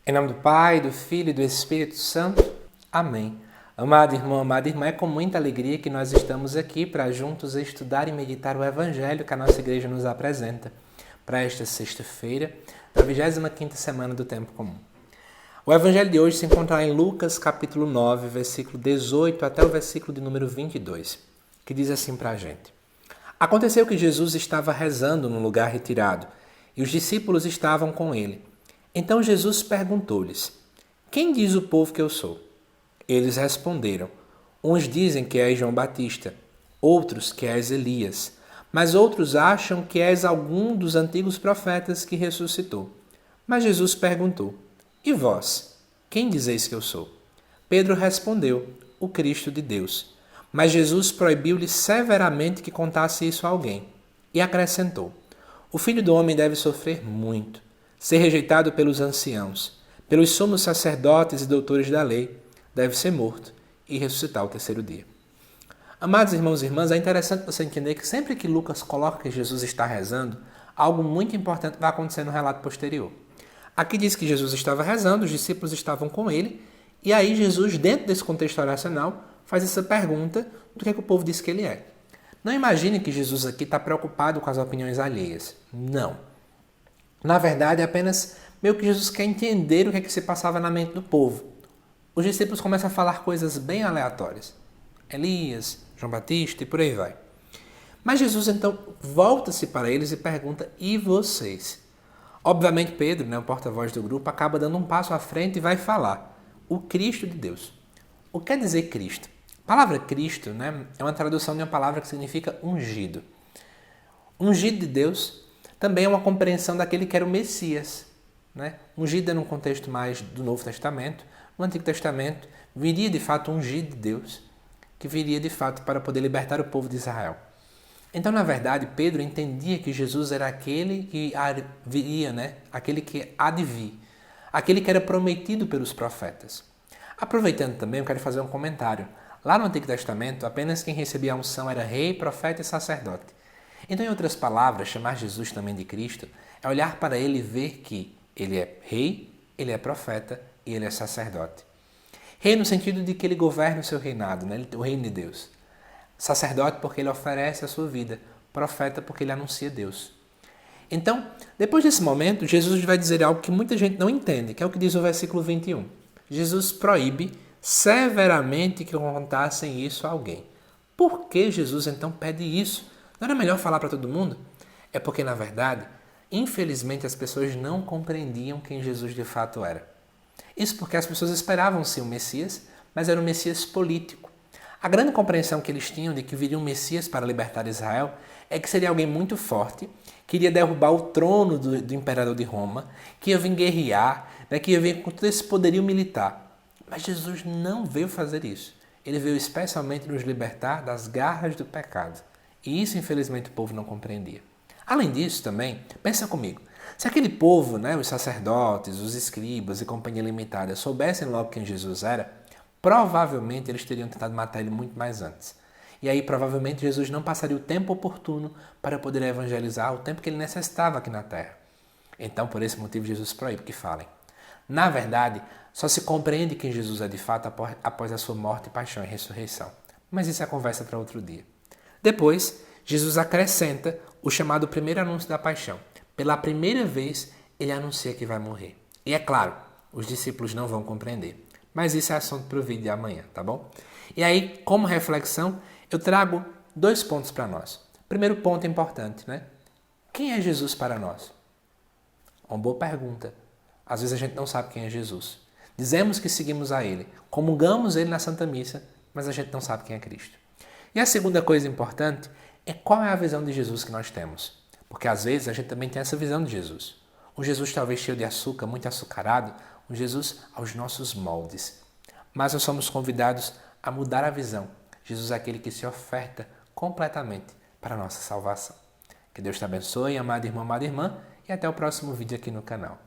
Em nome do Pai, do Filho e do Espírito Santo. Amém. Amado irmão, amada irmã, é com muita alegria que nós estamos aqui para juntos estudar e meditar o Evangelho que a nossa igreja nos apresenta para esta sexta-feira, da 25ª semana do Tempo Comum. O Evangelho de hoje se encontra em Lucas, capítulo 9, versículo 18 até o versículo de número 22, que diz assim para a gente. Aconteceu que Jesus estava rezando num lugar retirado e os discípulos estavam com ele. Então Jesus perguntou-lhes, quem diz o povo que eu sou? Eles responderam, uns dizem que és João Batista, outros que és Elias, mas outros acham que és algum dos antigos profetas que ressuscitou. Mas Jesus perguntou, e vós, quem dizeis que eu sou? Pedro respondeu, o Cristo de Deus. Mas Jesus proibiu-lhe severamente que contasse isso a alguém, e acrescentou, o Filho do Homem deve sofrer muito, ser rejeitado pelos anciãos, pelos sumos sacerdotes e doutores da lei, deve ser morto e ressuscitar ao terceiro dia. Amados irmãos e irmãs, é interessante você entender que sempre que Lucas coloca que Jesus está rezando, algo muito importante vai acontecer no relato posterior. Aqui diz que Jesus estava rezando, os discípulos estavam com ele, e aí Jesus, dentro desse contexto oracional, faz essa pergunta do que é que o povo diz que ele é. Não imagine que Jesus aqui está preocupado com as opiniões alheias. Não. Na verdade, é apenas meio que Jesus quer entender o que é que se passava na mente do povo. Os discípulos começam a falar coisas bem aleatórias. Elias, João Batista e por aí vai. Mas Jesus então volta-se para eles e pergunta, e vocês? Obviamente Pedro, o porta-voz do grupo, acaba dando um passo à frente e vai falar. O Cristo de Deus. O que quer dizer Cristo? A palavra Cristo é uma tradução de uma palavra que significa ungido. Ungido de Deus também é uma compreensão daquele que era o Messias. Ungido é num contexto mais do Novo Testamento. No Antigo Testamento viria de fato ungido de Deus, que viria de fato para poder libertar o povo de Israel. Então, na verdade, Pedro entendia que Jesus era aquele que viria, aquele que há de vir, aquele que era prometido pelos profetas. Aproveitando também, eu quero fazer um comentário. Lá no Antigo Testamento, apenas quem recebia a unção era rei, profeta e sacerdote. Então, em outras palavras, chamar Jesus também de Cristo é olhar para ele e ver que ele é rei, ele é profeta e ele é sacerdote. Rei no sentido de que ele governa o seu reinado, o reino de Deus. Sacerdote porque ele oferece a sua vida. Profeta porque ele anuncia Deus. Então, depois desse momento, Jesus vai dizer algo que muita gente não entende, que é o que diz o versículo 21. Jesus proíbe severamente que contassem isso a alguém. Por que Jesus então pede isso? Não era melhor falar para todo mundo? É porque, na verdade, infelizmente as pessoas não compreendiam quem Jesus de fato era. Isso porque as pessoas esperavam sim o Messias, mas era um Messias político. A grande compreensão que eles tinham de que viria um Messias para libertar Israel é que seria alguém muito forte, que iria derrubar o trono do imperador de Roma, que ia vir guerrear, que ia vir com todo esse poderio militar. Mas Jesus não veio fazer isso. Ele veio especialmente nos libertar das garras do pecado. E isso, infelizmente, o povo não compreendia. Além disso, também, pensa comigo, se aquele povo, os sacerdotes, os escribas e companhia limitada, soubessem logo quem Jesus era, provavelmente eles teriam tentado matar ele muito mais antes. E aí, provavelmente, Jesus não passaria o tempo oportuno para poder evangelizar, o tempo que ele necessitava aqui na terra. Então, por esse motivo, Jesus proíbe que falem. Na verdade, só se compreende quem Jesus é de fato após a sua morte, paixão e ressurreição. Mas isso é conversa para outro dia. Depois, Jesus acrescenta o chamado primeiro anúncio da paixão. Pela primeira vez, ele anuncia que vai morrer. E é claro, os discípulos não vão compreender. Mas isso é assunto para o vídeo de amanhã, tá bom? E aí, como reflexão, eu trago 2 pontos para nós. Primeiro ponto importante, Quem é Jesus para nós? Uma boa pergunta. Às vezes a gente não sabe quem é Jesus. Dizemos que seguimos a Ele, comungamos Ele na Santa Missa, mas a gente não sabe quem é Cristo. E a segunda coisa importante é qual é a visão de Jesus que nós temos. Porque às vezes a gente também tem essa visão de Jesus. Um Jesus talvez cheio de açúcar, muito açucarado, um Jesus aos nossos moldes. Mas nós somos convidados a mudar a visão. Jesus é aquele que se oferta completamente para a nossa salvação. Que Deus te abençoe, amado irmão, amada irmã, e até o próximo vídeo aqui no canal.